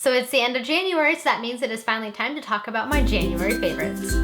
So it's the end of January, so that means it is finally time to talk about my January favorites.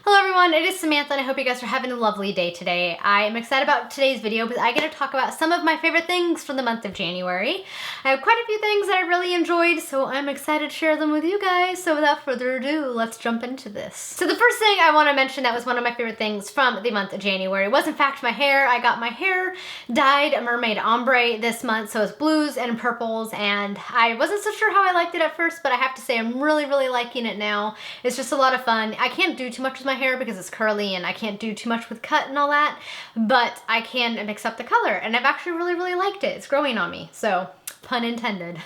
Hello everyone, it is Samantha and I hope you guys are having a lovely day today. I am excited about today's video because I get to talk about some of my favorite things for the month of January. I have quite a few things that I really enjoyed, so I'm excited to share them with you guys. So without further ado, let's jump into this. So the first thing I want to mention that was one of my favorite things from the month of January was in fact my hair. I got my hair dyed a mermaid ombre this month, so it's blues and purples, and I wasn't so sure how I liked it at first, but I have to say I'm really liking it now. It's just a lot of fun. I can't do too much with my hair because it's curly and I can't do too much with cut and all that, but I can mix up the color and I've actually really liked it. It's growing on me, so pun intended.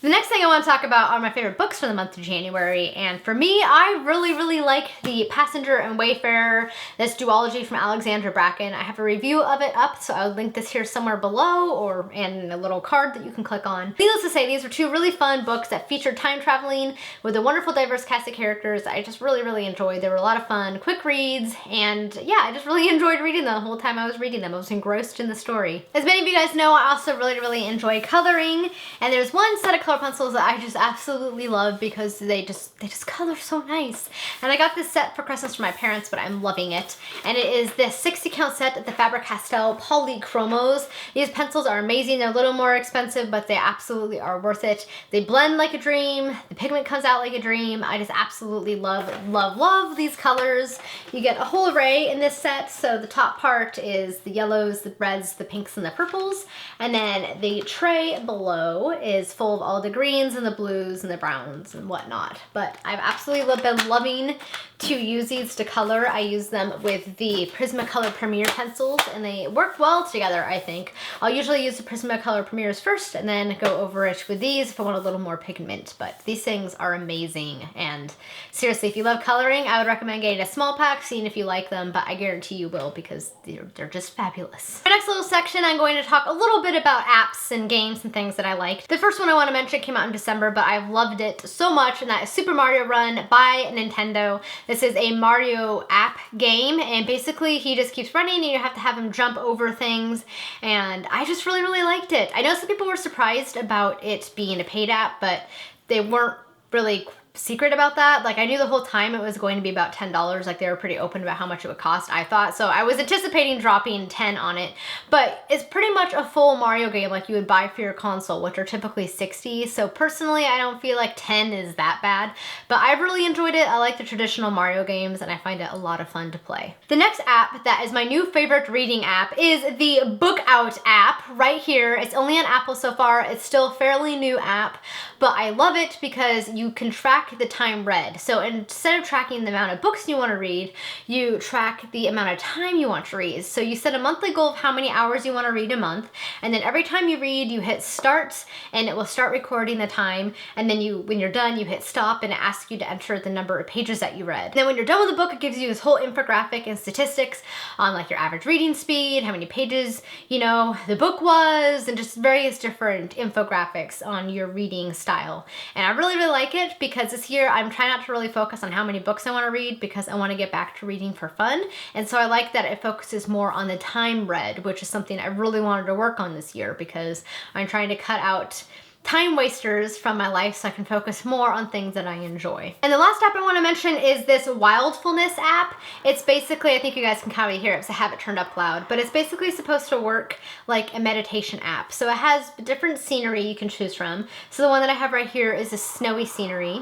The next thing I want to talk about are my favorite books for the month of January, and for me, I really like The Passenger and Wayfarer, this duology from Alexandra Bracken. I have a review of it up, so I'll link this here somewhere below or in a little card that you can click on. Needless to say, these were two really fun books that featured time traveling with a wonderful diverse cast of characters I just really enjoyed. They were a lot of fun, quick reads, and yeah, I just really enjoyed reading them the whole time I was reading them. I was engrossed in the story. As many of you guys know, I also really enjoy coloring, and there's one set of color pencils that I just absolutely love because they just color so nice. And I got this set for Christmas for my parents, but I'm loving it. And it is this 60 count set of the Faber Castell Polychromos. These pencils are amazing. They're a little more expensive, but they absolutely are worth it. They blend like a dream. The pigment comes out like a dream. I just absolutely love these colors. You get a whole array in this set. So the top part is the yellows, the reds, the pinks, and the purples. And then the tray below is full of all the greens and the blues and the browns and whatnot. But I've absolutely been loving to use these to color. I use them with the Prismacolor Premier pencils and they work well together, I think. I'll usually use the Prismacolor Premiers first and then go over it with these if I want a little more pigment. But these things are amazing, and seriously, if you love coloring, I would recommend getting a small pack, seeing if you like them, but I guarantee you will because they're just fabulous. My next little section, I'm going to talk a little bit about apps and games and things that I liked. The first one I want to mention came out in December, but I've loved it so much, and that is Super Mario Run by Nintendo. This is a Mario app game, and basically he just keeps running and you have to have him jump over things, and I just really liked it. I know some people were surprised about it being a paid app, but they weren't really secret about that. Like, I knew the whole time it was going to be about $10. Like, they were pretty open about how much it would cost, I thought. So I was anticipating dropping 10 on it, but it's pretty much a full Mario game like you would buy for your console, which are typically 60. So personally, I don't feel like 10 is that bad, but I really enjoyed it. I like the traditional Mario games and I find it a lot of fun to play. The next app that is my new favorite reading app is the Book Out app right here. It's only on Apple so far. It's still a fairly new app, but I love it because you can track the time read. So instead of tracking the amount of books you want to read, you track the amount of time you want to read. So you set a monthly goal of how many hours you want to read a month, and then every time you read, you hit start and it will start recording the time, and then when you're done, you hit stop and it asks you to enter the number of pages that you read. And then when you're done with the book, it gives you this whole infographic and statistics on like your average reading speed, how many pages, you know, the book was, and just various different infographics on your reading style. And I really like it because this year I'm trying not to really focus on how many books I want to read because I want to get back to reading for fun. And so I like that it focuses more on the time read, which is something I really wanted to work on this year because I'm trying to cut out time wasters from my life so I can focus more on things that I enjoy. And the last app I want to mention is this Wildfulness app. It's basically, I think you guys can kind of hear it because I have it turned up loud, but it's basically supposed to work like a meditation app. So it has different scenery you can choose from. So the one that I have right here is a snowy scenery,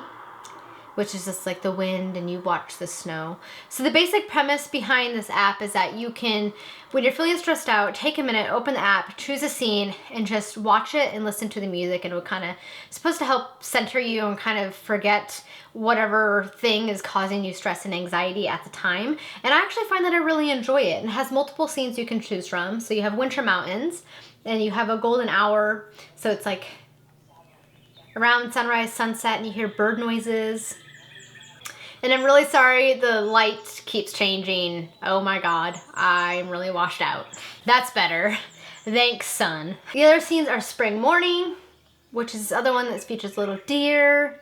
which is just like the wind and you watch the snow. So the basic premise behind this app is that you can, when you're feeling stressed out, take a minute, open the app, choose a scene, and just watch it and listen to the music, and it will kind of, supposed to help center you and kind of forget whatever thing is causing you stress and anxiety at the time. And I actually find that I really enjoy it. And it has multiple scenes you can choose from. So you have Winter Mountains, and you have a golden hour, so it's like around sunrise, sunset, and you hear bird noises. And I'm really sorry the light keeps changing. Oh my God, I'm really washed out. That's better. Thanks, sun. The other scenes are spring morning, which is this other one that features little deer.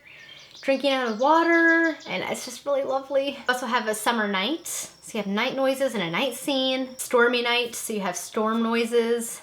drinking out of water, and it's just really lovely. I also have a summer night, so you have night noises and a night scene. Stormy night, so you have storm noises.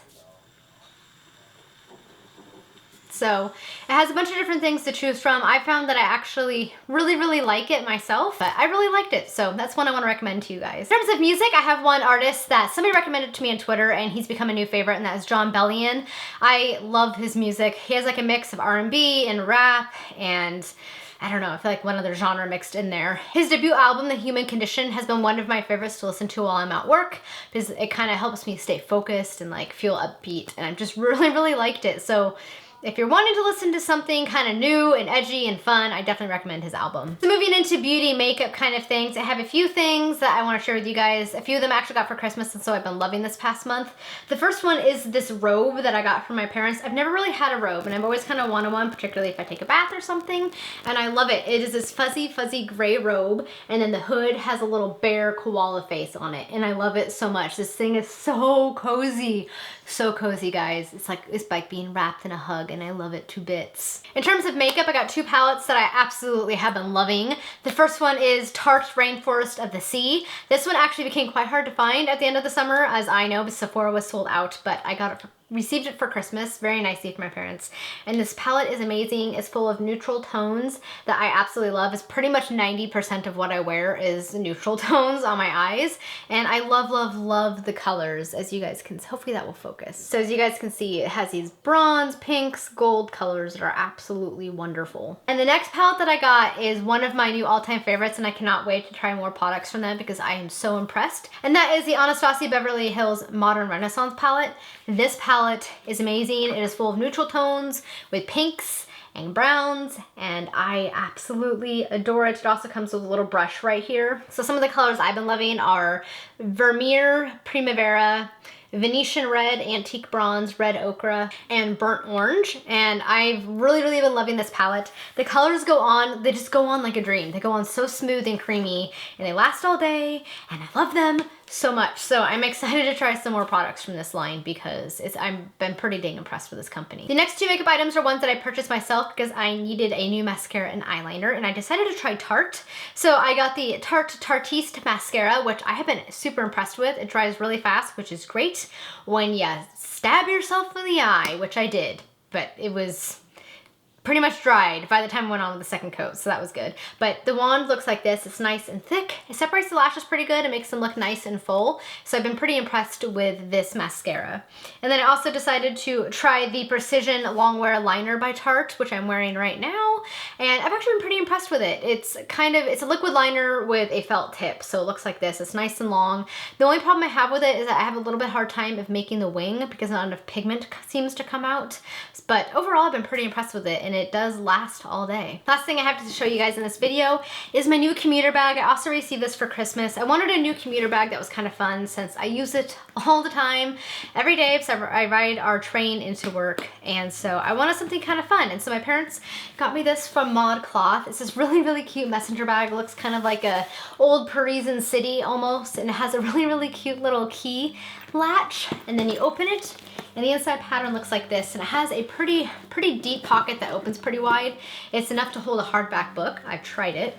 So it has a bunch of different things to choose from. I found that I actually really like it myself, but I really liked it. So that's one I want to recommend to you guys. In terms of music, I have one artist that somebody recommended to me on Twitter, and he's become a new favorite, and that is Bellion. I love his music. He has like a mix of R&B and rap, and I don't know, I feel like one other genre mixed in there. His debut album, The Human Condition, has been one of my favorites to listen to while I'm at work because it kind of helps me stay focused and like feel upbeat, and I've just really liked it. So if you're wanting to listen to something kind of new and edgy and fun, I definitely recommend his album. So moving into beauty, makeup kind of things, I have a few things that I want to share with you guys. A few of them I actually got for Christmas, and so I've been loving this past month. The first one is this robe that I got from my parents. I've never really had a robe, and I've always kind of wanted one, particularly if I take a bath or something, and I love it. It is this fuzzy gray robe, and then the hood has a little bear koala face on it, and I love it so much. This thing is so cozy. So cozy, guys. It's like being wrapped in a hug, and I love it to bits. In terms of makeup, I got two palettes that I absolutely have been loving. The first one is Tarte Rainforest of the Sea. This one actually became quite hard to find at the end of the summer, as I know, because Sephora was sold out, but I got it received it for Christmas very nicely from my parents. And this palette is amazing. It's full of neutral tones that I absolutely love. It's pretty much 90% of what I wear is neutral tones on my eyes. And I love the colors, as you guys can, hopefully that will focus. So as you guys can see, it has these bronze, pinks, gold colors that are absolutely wonderful. And the next palette that I got is one of my new all-time favorites, and I cannot wait to try more products from them because I am so impressed. And that is the Anastasia Beverly Hills Modern Renaissance palette. This palette is amazing. It is full of neutral tones with pinks and browns, and I absolutely adore it. It also comes with a little brush right here. So some of the colors I've been loving are Vermeer Primavera, Venetian Red, Antique Bronze, Red Ochre, and Burnt Orange. And I've really been loving this palette. The colors go on, they just go on like a dream. They go on so smooth and creamy, and they last all day, and I love them so much. So I'm excited to try some more products from this line because I've been pretty dang impressed with this company. The next two makeup items are ones that I purchased myself because I needed a new mascara and eyeliner, and I decided to try Tarte. So I got the Tarte Tarteist mascara, which I have been super impressed with. It dries really fast, which is great when you stab yourself in the eye, which I did, but it was pretty much dried by the time I went on with the second coat, so that was good. But the wand looks like this. It's nice and thick. It separates the lashes pretty good. It makes them look nice and full. So I've been pretty impressed with this mascara. And then I also decided to try the Precision Longwear Liner by Tarte, which I'm wearing right now. And I've actually been pretty impressed with it. It's a liquid liner with a felt tip. So it looks like this. It's nice and long. The only problem I have with it is that I have a little bit hard time of making the wing because not enough pigment seems to come out. But overall, I've been pretty impressed with it, and it does last all day. Last thing I have to show you guys in this video is my new commuter bag. I also received this for Christmas. I wanted a new commuter bag that was kind of fun since I use it all the time, every day, because I ride our train into work, and so I wanted something kind of fun. And so my parents got me this from ModCloth. It's this really cute messenger bag. It looks kind of like a old Parisian city almost, and it has a really cute little key latch, and then you open it, and the inside pattern looks like this, and it has a pretty deep pocket that opens pretty wide. It's enough to hold a hardback book. I've tried it.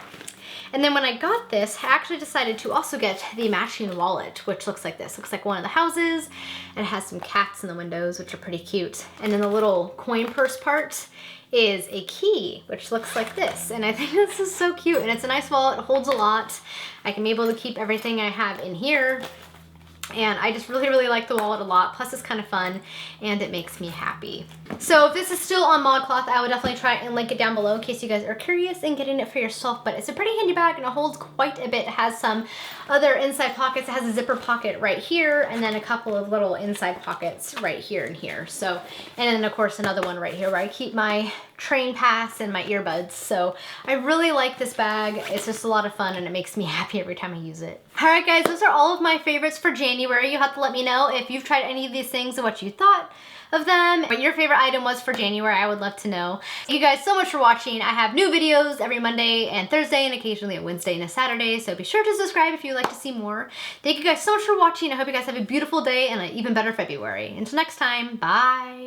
And then when I got this, I actually decided to also get the matching wallet, which looks like this. Looks like one of the houses, and it has some cats in the windows, which are pretty cute. And then the little coin purse part is a key, which looks like this. And I think this is so cute, and it's a nice wallet. It holds a lot. I can be able to keep everything I have in here. And I just really like the wallet a lot. Plus it's kind of fun and it makes me happy. So if this is still on ModCloth, I would definitely try and link it down below in case you guys are curious in getting it for yourself. But it's a pretty handy bag and it holds quite a bit. It has some other inside pockets. It has a zipper pocket right here and then a couple of little inside pockets right here and here. So, and then of course another one right here where I keep my train pass and my earbuds. So I really like this bag. It's just a lot of fun and it makes me happy every time I use it. All right guys, those are all of my favorites for January. You have to let me know if you've tried any of these things and what you thought of them, what your favorite item was for January. I would love to know. Thank you guys so much for watching. I have new videos every Monday and Thursday and occasionally a Wednesday and a Saturday, so be sure to subscribe if you'd like to see more. Thank you guys so much for watching. I hope you guys have a beautiful day and an even better February. Until next time, bye.